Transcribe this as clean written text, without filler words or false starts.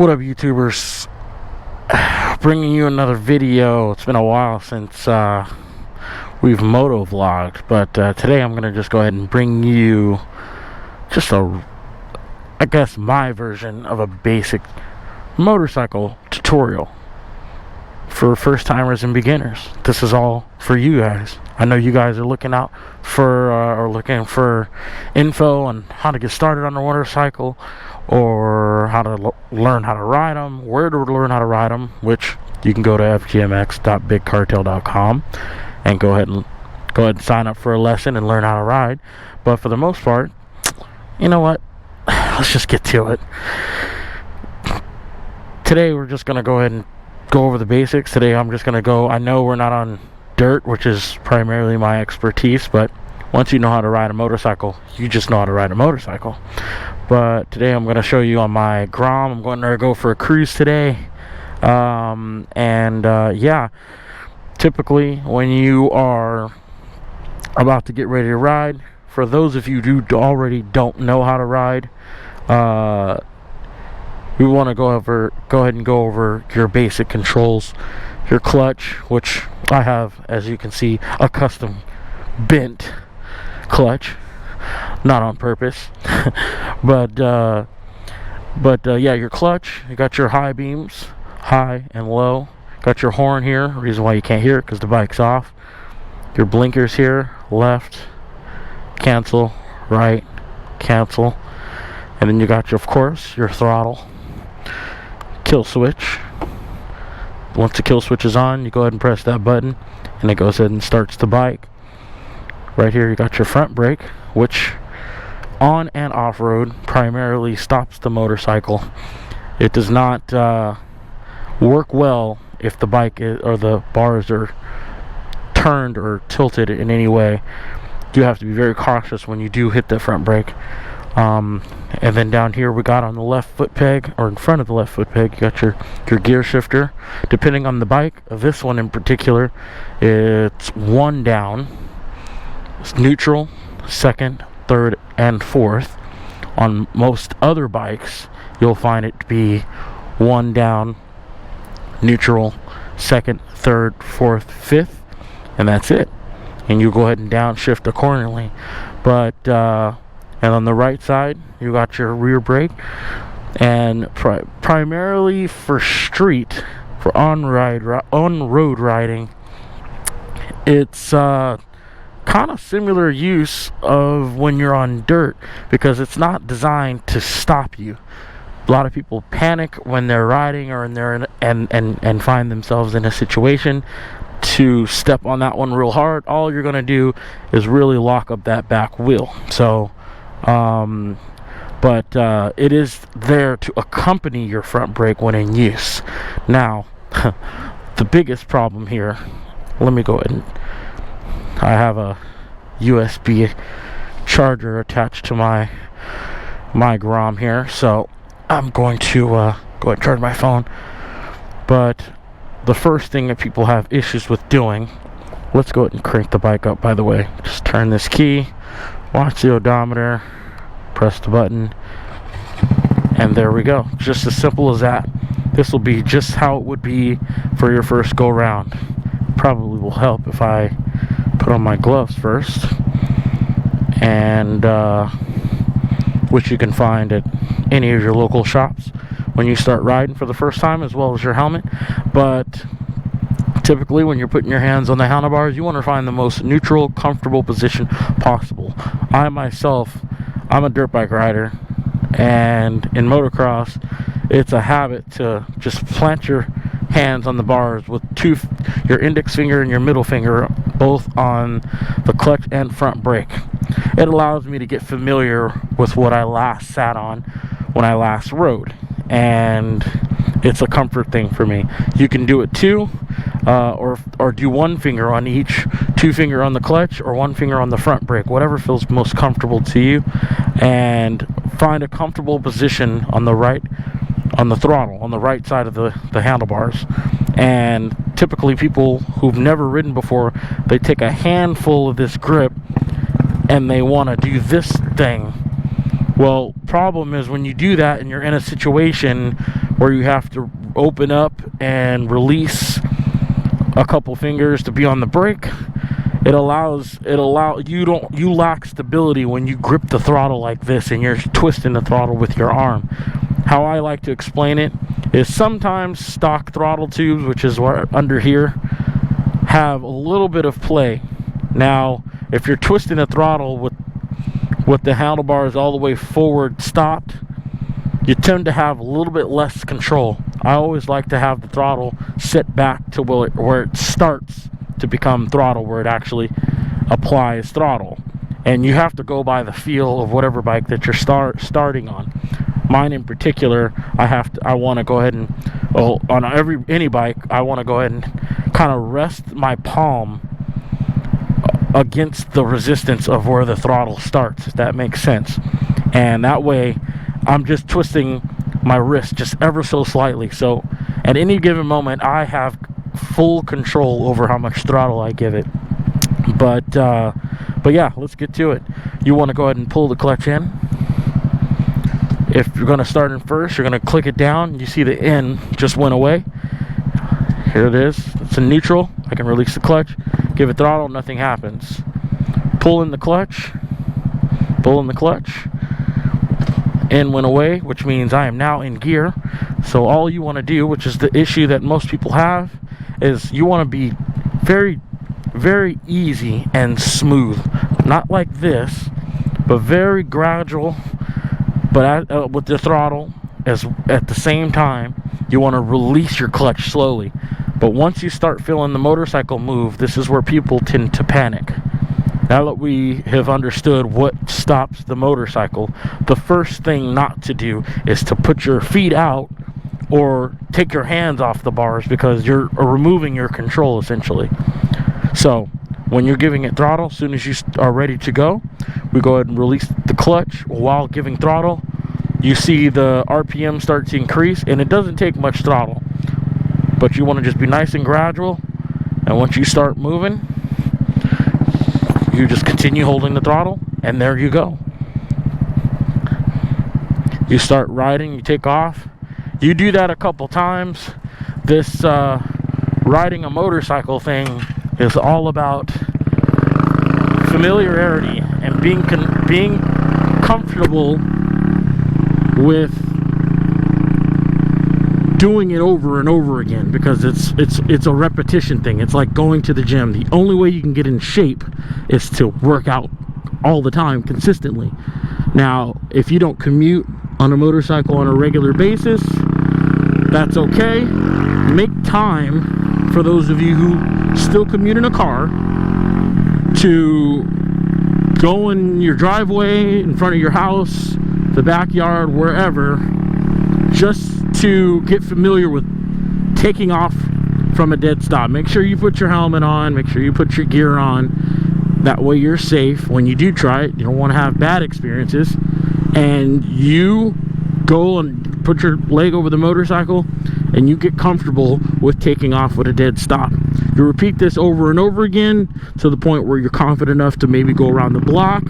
What up, YouTubers? Bringing you another video. It's been a while since we've moto vlogged, but today I'm gonna just go ahead and bring you just I guess my version of a basic motorcycle tutorial for first timers and beginners. This is all for you guys. I know you guys are looking out for looking for info on how to get started on a motorcycle, or how to learn how to ride them, where to learn how to ride them, which you can go to fgmx.bigcartel.com and go ahead and sign up for a lesson and learn how to ride. But for the most part, you know what? Let's just get to it. Today we're just gonna go ahead and go over the basics. Today I'm just gonna I know we're not on dirt, which is primarily my expertise, but once you know how to ride a motorcycle, you just know how to ride a motorcycle. But today I'm going to show you on my Grom. I'm going to go for a cruise today. Yeah, typically when you are about to get ready to ride, for those of you who already don't know how to ride, we want to go ahead and go over your basic controls. Your clutch, which I have, as you can see, a custom bent clutch, not on purpose. but yeah, your clutch. You got your high beams, high and low. Got your horn here. Reason why you can't hear it, because the bike's off. Your blinkers here, left, cancel, right, cancel. And then you got of course your throttle, kill switch. Once the kill switch is on, you go ahead and press that button and it goes ahead and starts the bike. Right here you got your front brake, which on and off-road primarily stops the motorcycle. It does not work well if the bike or the bars are turned or tilted in any way. You have to be very cautious when you do hit the front brake. And then down here we got on the left foot peg, or in front of the left foot peg, you got your gear shifter. Depending on the bike, this one in particular, it's one down. It's neutral, second, third, and fourth. On most other bikes, you'll find it to be one down, neutral, second, third, fourth, fifth, and that's it. And you go ahead and downshift accordingly. But and on the right side, you got your rear brake. And primarily for street, for on-road riding, it's kind of similar use of when you're on dirt, because it's not designed to stop you. A lot of people panic when they're riding, or and find themselves in a situation to step on that one real hard. All you're gonna do is really lock up that back wheel. So it is there to accompany your front brake when in use. Now the biggest problem here, let me go ahead and I have a USB charger attached to my Grom here, so I'm going to go ahead and charge my phone. But the first thing that people have issues with doing, let's go ahead and crank the bike up, by the way. Just turn this key, watch the odometer, press the button, and there we go. Just as simple as that. This will be just how it would be for your first go round. Probably will help if I put on my gloves first, and which you can find at any of your local shops when you start riding for the first time, as well as your helmet. But typically when you're putting your hands on the handlebars, you want to find the most neutral, comfortable position possible. I myself, I'm a dirt bike rider, and in motocross it's a habit to just plant your hands on the bars with your index finger and your middle finger both on the clutch and front brake. It allows me to get familiar with what I last sat on when I last rode, and it's a comfort thing for me. You can do it too, or do one finger on each, two finger on the clutch, or one finger on the front brake, whatever feels most comfortable to you, and find a comfortable position on the throttle, on the right side of the handlebars. And typically people who've never ridden before, they take a handful of this grip and they want to do this thing. Well, problem is when you do that and you're in a situation where you have to open up and release a couple fingers to be on the brake. You lack stability when you grip the throttle like this and you're twisting the throttle with your arm. How I like to explain it is sometimes stock throttle tubes, which is what under here, have a little bit of play. Now, if you're twisting the throttle with the handlebars all the way forward stopped, you tend to have a little bit less control. I always like to have the throttle set back to where it starts to become throttle, where it actually applies throttle. And you have to go by the feel of whatever bike that you're starting on. Mine in particular, I want to go ahead and, on any bike, I want to go ahead and kind of rest my palm against the resistance of where the throttle starts, if that makes sense. And that way I'm just twisting my wrist just ever so slightly, so at any given moment I have full control over how much throttle I give it. But yeah, let's get to it. You want to go ahead and pull the clutch in. If you're going to start in first, you're going to click it down. You see the N just went away. Here it is. It's in neutral. I can release the clutch, give it throttle, nothing happens. Pull in the clutch. Pull in the clutch. N went away, which means I am now in gear. So all you want to do, which is the issue that most people have, is you want to be very, very easy and smooth. Not like this, but very gradual. But with the throttle, at the same time, you want to release your clutch slowly. But once you start feeling the motorcycle move, this is where people tend to panic. Now that we have understood what stops the motorcycle, the first thing not to do is to put your feet out or take your hands off the bars, because you're removing your control essentially. So when you're giving it throttle, as soon as you are ready to go, we go ahead and release the clutch while giving throttle. You see the RPM start to increase, and it doesn't take much throttle, but you want to just be nice and gradual. And once you start moving, you just continue holding the throttle, and there you go. You start riding, you take off. You do that a couple times. This riding a motorcycle thing is all about familiarity and being comfortable with doing it over and over again, because it's a repetition thing. It's like going to the gym. The only way you can get in shape is to work out all the time consistently. Now, if you don't commute on a motorcycle on a regular basis, that's okay. Make time, for those of you who still commute in a car, to go in your driveway, in front of your house, the backyard, wherever, just to get familiar with taking off from a dead stop. Make sure you put your helmet on, make sure you put your gear on. That way you're safe when you do try it. You don't want to have bad experiences. And you go and put your leg over the motorcycle and you get comfortable with taking off with a dead stop. You repeat this over and over again to the point where you're confident enough to maybe go around the block